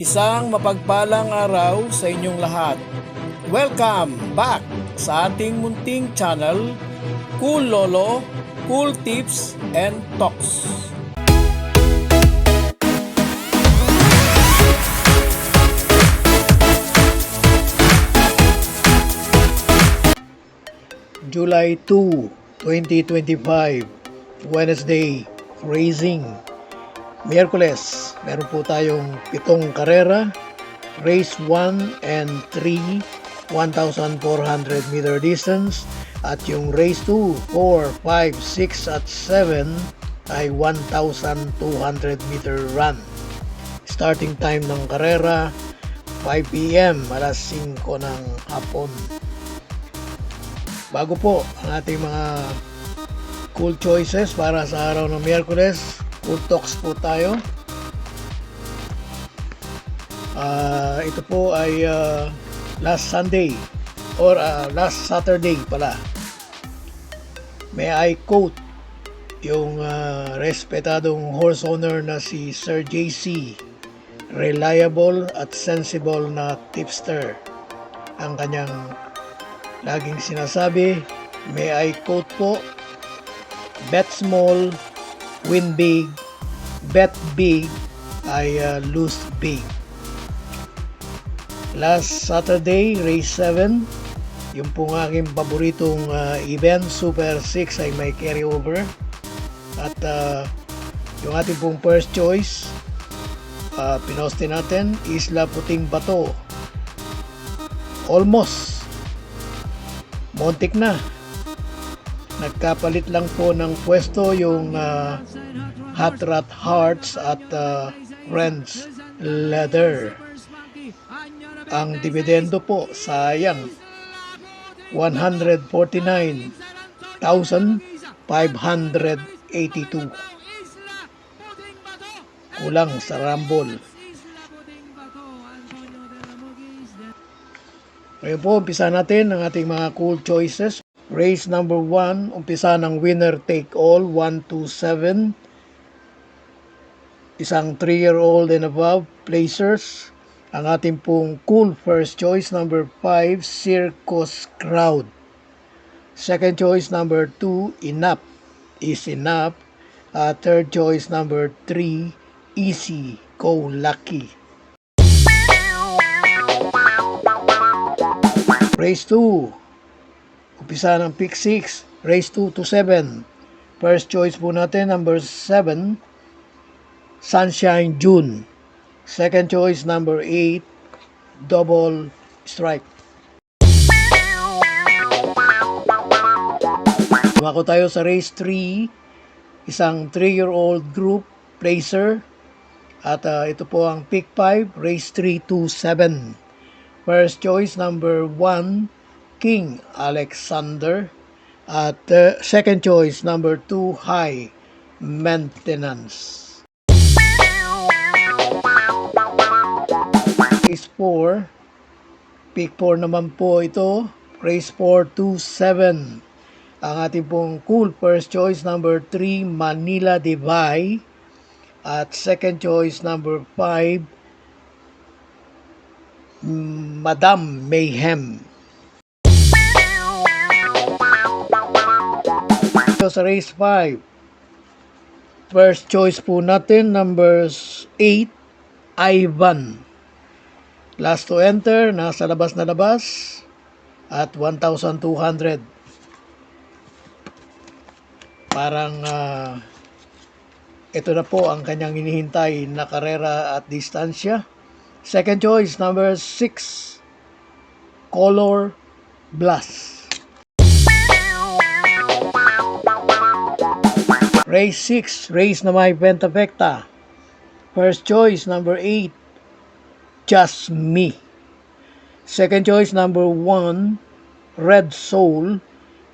Isang mapagpalang araw sa inyong lahat. Welcome back sa ating munting channel, Cool Lolo, Cool Tips and Talks. July 2, 2025, Wednesday, Racing. Miyerkules, meron po tayong 7 karera, race 1 and 3, 1,400 meter distance, at yung race 2, 4, 5, 6 at 7 ay 1,200 meter run. Starting time ng karera, 5 p.m. alas 5 ng hapon. Bago po ang ating mga cool choices para sa araw ng Miyerkules, cool talks po tayo. Ito po ay last Sunday or last Saturday pala. May I quote yung respetadong horse owner na si Sir JC, reliable at sensible na tipster. Ang kanyang laging sinasabi, may I quote po, bet small, win big, bet big, ay lose big. Last Saturday, race 7, yung pong aking paboritong event, Super 6 ay may carryover. At yung ating pong first choice, pinosti natin, Isla Puting Bato. Almost. Montik na. Nagkapalit lang po ng pwesto yung Hot Rat Hearts at Friends Leather. Ang dividendo po, sayang, 149,582. Kulang sa rumble. Ngayon po, umpisa natin ang ating mga cool choices. Race number 1, umpisa ng winner take all, 1 to 7. Isang 3-year-old and above placers. Ang ating pong cool first choice, number 5, Circus Crowd. Second choice, number 2, Enough is Enough. Third choice, number 3, Easy Go Lucky. Race 2, umpisa ng pick 6, race 2 to 7. First choice po natin, number 7, Sunshine June. Second choice, number 8, Double Strike. Dumako tayo sa race 3, isang 3-year-old group placer. At ito po ang pick 5, race 3 to 7. First choice, number 1, King Alexander. At second choice, number 2, High Maintenance. Race 4, pick 4 naman po ito, race 4 to 7. Ang ating pong cool first choice, number 3, Manila Divide. At second choice, number 5, Madam Mayhem. So, sa race 5, first choice po natin, numbers 8, Ivan. Last to enter, nasa labas na labas, at 1,200. Parang ito na po ang kanyang hinihintay na karera at distansya. Second choice, number 6, Color Blast. Race 6, race na may Pentafecta. First choice, number 8, Just Me. Second choice, number 1, Red Soul.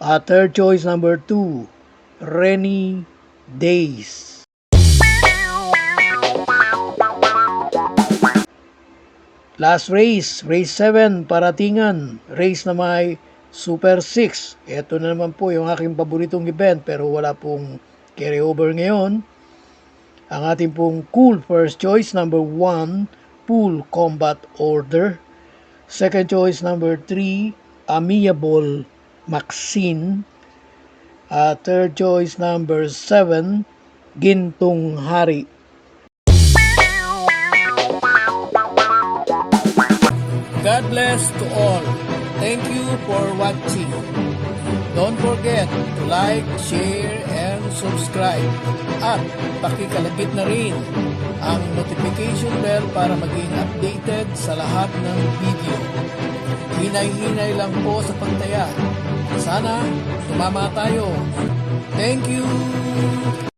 Third choice, number 2, Rainy Days. Last race, race 7, Paratingan. Race na may Super 6. Ito na naman po yung aking paboritong event pero wala pong carryover ngayon. Ang ating pong cool first choice, number 1, Full Combat Order. Second choice number 3, Amiable Maxine. Third choice number 7, Gintong Hari. God bless to all. Thank you for watching. Don't forget to like, share, and subscribe. At pakikalagit na rin ang notification bell para maging updated sa lahat ng video. Hinay-hinay lang po sa pagtaya. Sana tumama tayo. Thank you!